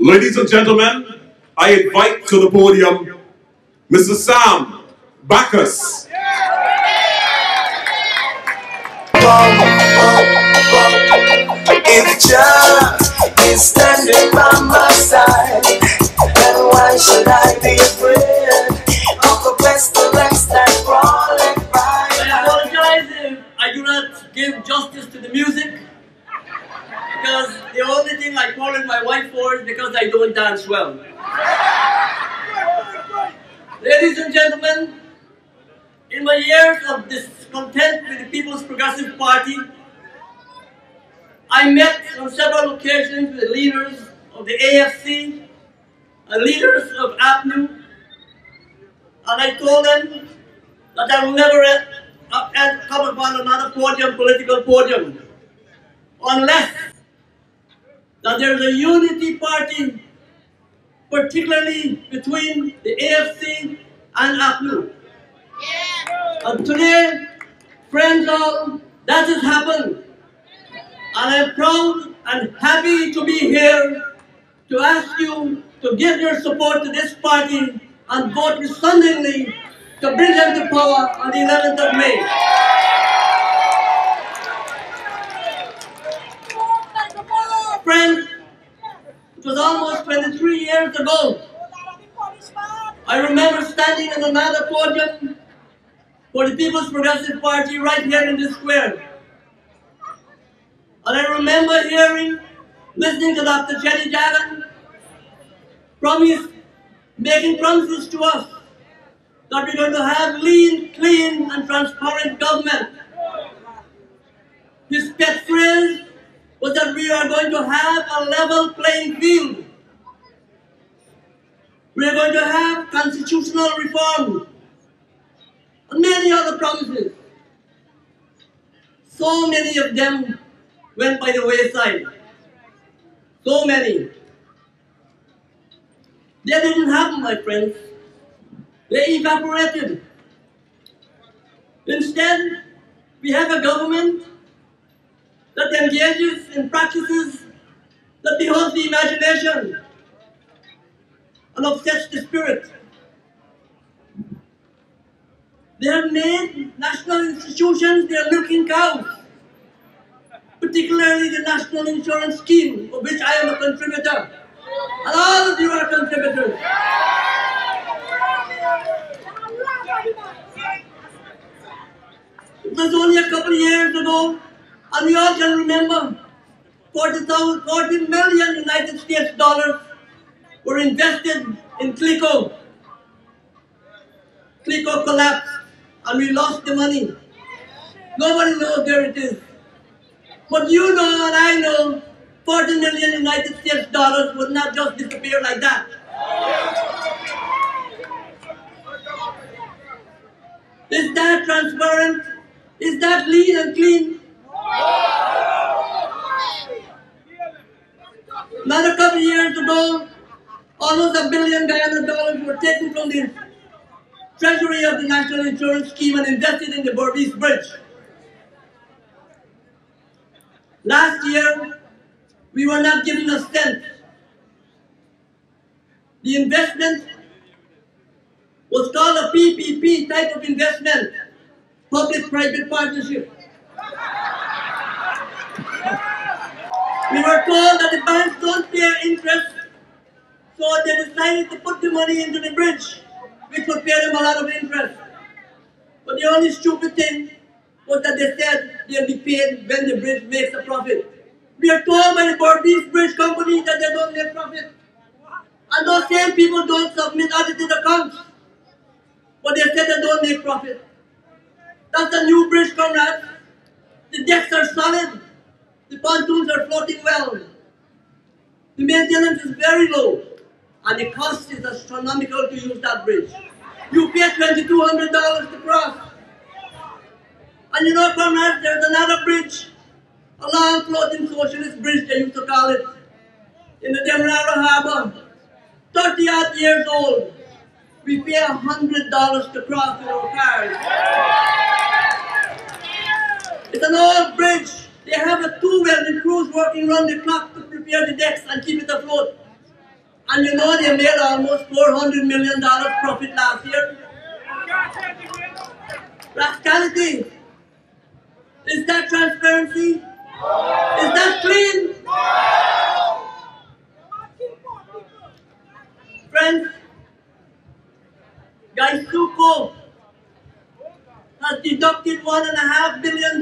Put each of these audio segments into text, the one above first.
Ladies and gentlemen, I invite to the podium Mr. Sam Bacchus. If Jah is standing by my side, then why should I be afraid of the pestilence that crawling by? I apologize if I do not give justice to the music, because the only thing I quarrel my wife for is because I don't dance well. Ladies and gentlemen, in my years of discontent with the People's Progressive Party, I met on several occasions with leaders of the AFC and leaders of APNU, and I told them that I will never come upon another political podium, unless that there is a unity party, particularly between the AFC and APNU. And today, friends all, that has happened. And I'm proud and happy to be here to ask you to give your support to this party and vote resoundingly to bring them to power on the 11th of May. Friends, it was almost 23 years ago. I remember standing in another podium for the People's Progressive Party right here in this square. And I remember listening to Dr. Chetty Jagan making promises to us that we're going to have lean, clean, and transparent government. His pet phrase was that we are going to have a level playing field. We are going to have constitutional reform and many other promises. So many of them went by the wayside. So many. They didn't happen, my friends. They evaporated. Instead, we have a government that engages in practices that behold the imagination and upsets the spirit. They have made national institutions their milking cows, particularly the National Insurance Scheme, of which I am a contributor. And all of you are contributors. It was only a couple of years ago, and we all can remember, 40 million United States dollars were invested in Clico. Clico collapsed, and we lost the money. Nobody knows where it is. But you know and I know 40 million United States dollars would not just disappear like that. Is that transparent? Is that lean and clean? Another couple of years ago, almost $1 billion Guyana were taken from the treasury of the National Insurance Scheme and invested in the Berbice Bridge. Last year, we were not given a cent. The investment was called a PPP type of investment, public-private partnership. We were told that the banks don't pay interest, so they decided to put the money into the bridge, which would pay them a lot of interest. But the only stupid thing was that they said they'll be paid when the bridge makes a profit. We are told by the Berbice Bridge Company that they don't make profit. And those same people don't submit audited accounts. But they said they don't make profit. That's a new bridge, comrades. The decks are solid. The pontoons are floating well. The maintenance is very low. And the cost is astronomical to use that bridge. You pay $2,200 to cross. And you know, comrades, there's another bridge, a long floating socialist bridge, they used to call it, in the Demerara Harbor, 30-odd years old. We pay $100 to cross with our cars. It's an old bridge. They have a two-welding crews working round the clock to prepare the decks and keep it afloat. And you know they made almost $400 million profit last year. Rascality. Is that transparency? Is that clean? Friends, Gaisuko has deducted $1.5 billion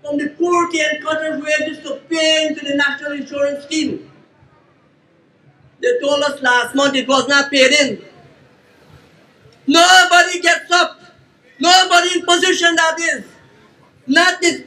from the poor cane cutters' wages to pay into the National Insurance Scheme. They told us last month it was not paid in. Nobody gets up. Nobody in position that is. Not the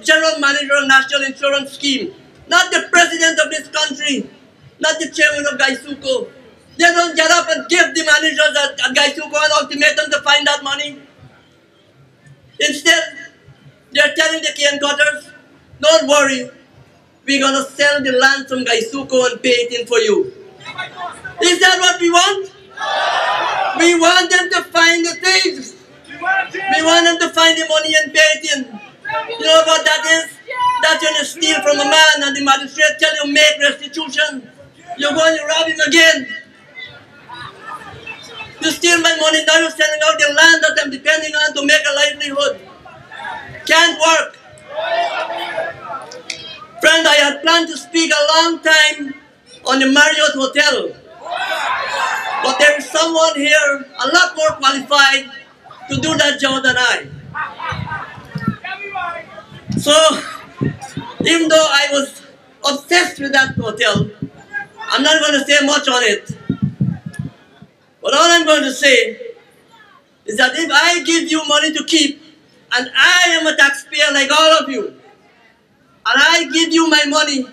general manager of National Insurance Scheme. Not the president of this country. Not the chairman of Gaisuko. They don't get up and give the managers at Gaisuko an ultimatum to find that money. Instead, they're telling the cane cutters, don't worry, we're going to sell the land from Gaisuko and pay it in for you. Is that what we want? We want them to find the thieves. We want them to find the money and pay it in. You know what that is? That's when you steal from a man and the magistrate tell you make restitution. You're going to rob him again. You steal my money, now you're selling out the land that I'm depending on to make a livelihood. Can't work. Friend, I had planned to speak a long time on the Marriott Hotel. But there is someone here a lot more qualified to do that job than I. So, even though I was obsessed with that hotel, I'm not going to say much on it. But all I'm going to say is that if I give you money to keep, and I am a taxpayer like all of you, and I give you my money,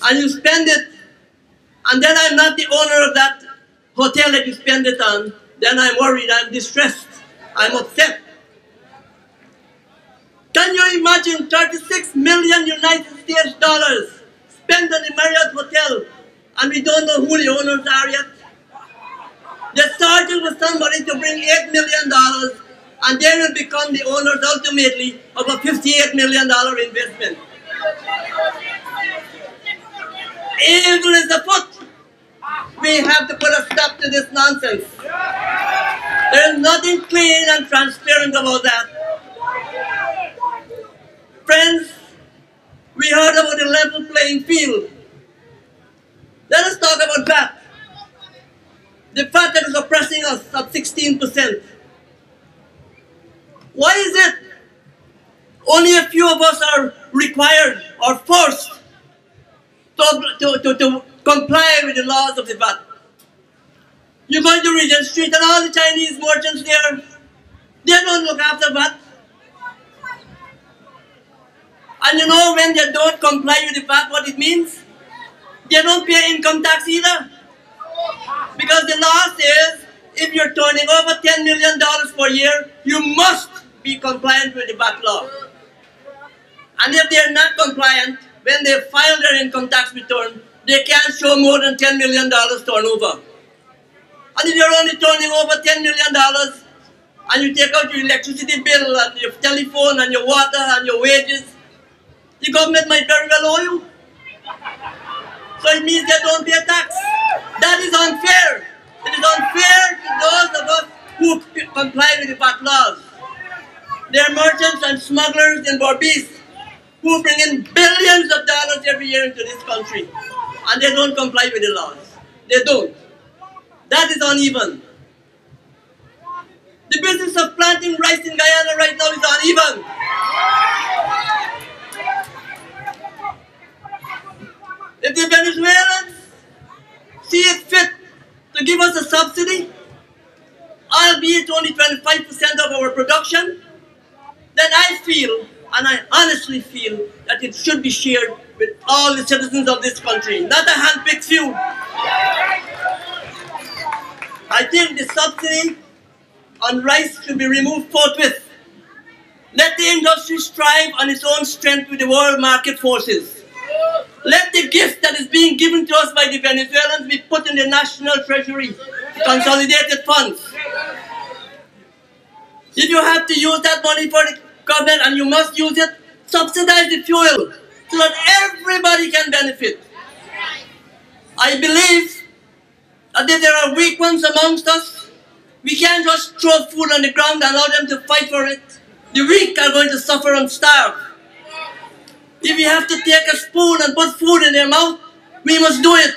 and you spend it, and then I'm not the owner of that hotel that you spend it on, then I'm worried, I'm distressed, I'm upset. Can you imagine 36 million United States dollars spent on the Marriott Hotel, and we don't know who the owners are yet? They started with somebody to bring $8 million, and they will become the owners ultimately of a $58 million investment. Evil is afoot. We have to put a stop to this nonsense. There is nothing clean and transparent about that. Friends, we heard about the level playing field. Let us talk about that. The fact that is oppressing us at 16%. Why is it only a few of us are required or forced to comply with the laws of the VAT? You go into Regent Street and all the Chinese merchants there, they don't look after VAT. And you know when they don't comply with the VAT, what it means? They don't pay income tax either. Because the law says, if you're turning over $10 million per year, you must be compliant with the VAT law. And if they're not compliant, when they file their income tax return, they can't show more than $10 million turnover. And if you're only turning over $10 million, and you take out your electricity bill, and your telephone, and your water, and your wages, the government might very well owe you. So it means they don't pay tax. That is unfair. It is unfair to those of us who comply with the VAT laws. There are merchants and smugglers in Berbice who bring in billions of dollars every year into this country, and they don't comply with the laws. They don't. That is uneven. The business of planting rice in Guyana right now is uneven. If the Venezuelans see it fit to give us a subsidy, albeit only 25% of our production, then I feel, and I honestly feel, that it should be shared with all the citizens of this country, not a handpicked few. I think the subsidy on rice should be removed forthwith. Let the industry strive on its own strength with the world market forces. Let the gift that is being given to us by the Venezuelans be put in the national treasury, consolidated funds. If you have to use that money for the government, and you must use it, subsidize the fuel so that everybody can benefit. I believe that if there are weak ones amongst us, we can't just throw food on the ground and allow them to fight for it. The weak are going to suffer and starve. If we have to take a spoon and put food in their mouth, we must do it.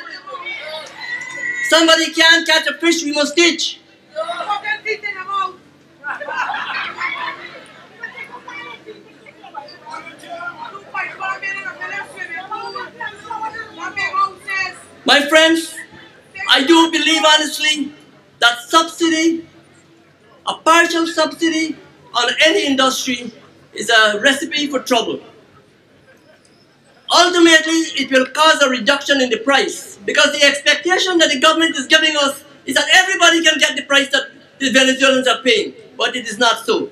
Somebody can't catch a fish, we must teach. My friends, I do believe honestly that subsidy, a partial subsidy on any industry is a recipe for trouble. Ultimately, it will cause a reduction in the price because the expectation that the government is giving us is that everybody can get the price that the Venezuelans are paying, but it is not so.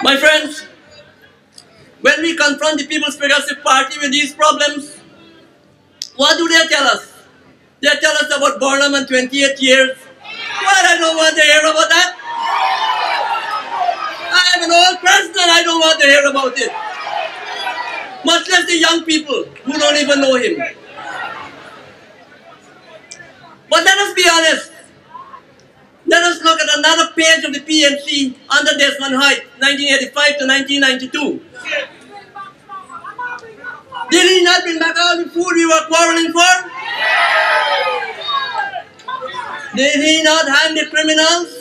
My friends, when we confront the People's Progressive Party with these problems, what do they tell us? They tell us about Burnham and 28 years. Well, I don't want to hear about that. I am an old person and I don't want to hear about it. Much less the young people who don't even know him. But let us be honest. Let us look at another page of the PNC under Desmond Hyde, 1985 to 1992. Did he not bring back all the food we were quarreling for? Did he not hang the criminals?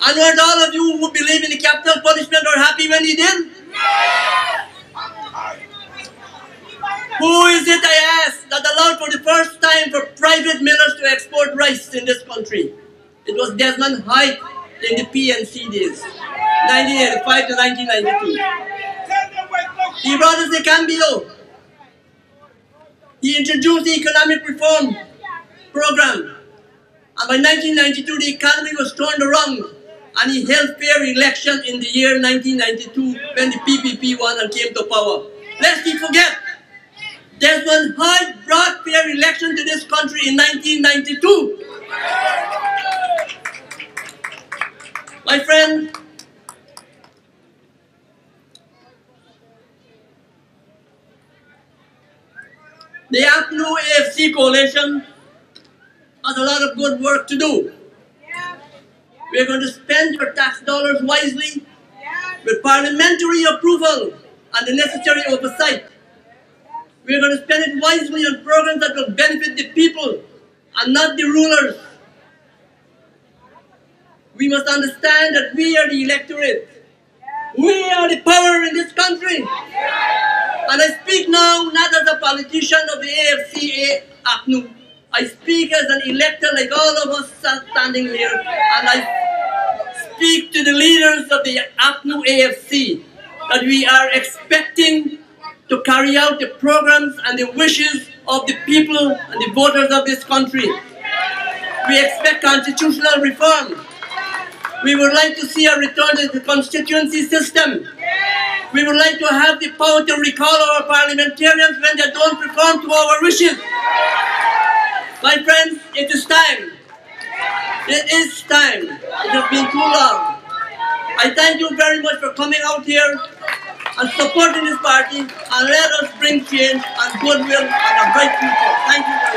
And weren't all of you who believe in the capital punishment are happy when he did? Who is it, I ask, that allowed for the first time for private millers to export rice in this country? It was Desmond Hyde in the PNC days, 1985 to 1992. He brought us the Cambio. He introduced the economic reform program. And by 1992, the economy was turned around. And he held fair election in the year 1992 when the PPP won and came to power. Lest we forget, Desmond Hyde brought fair election to this country in 1992. My friend, the APNU AFC coalition has a lot of good work to do. We are going to spend your tax dollars wisely with parliamentary approval and the necessary oversight. We are going to spend it wisely on programs that will benefit the people and not the rulers. We must understand that we are the electorate. We are the power in this country. And I speak now not as a politician of the AFC APNU. I speak as an elector like all of us standing here. And I speak to the leaders of the APNU AFC that we are expecting to carry out the programs and the wishes of the people and the voters of this country. We expect constitutional reform. We would like to see a return to the constituency system. We would like to have the power to recall our parliamentarians when they don't perform to our wishes. My friends, it is time. It is time. It has been too long. I thank you very much for coming out here and supporting this party, and let us bring change and goodwill and a bright future. Thank you.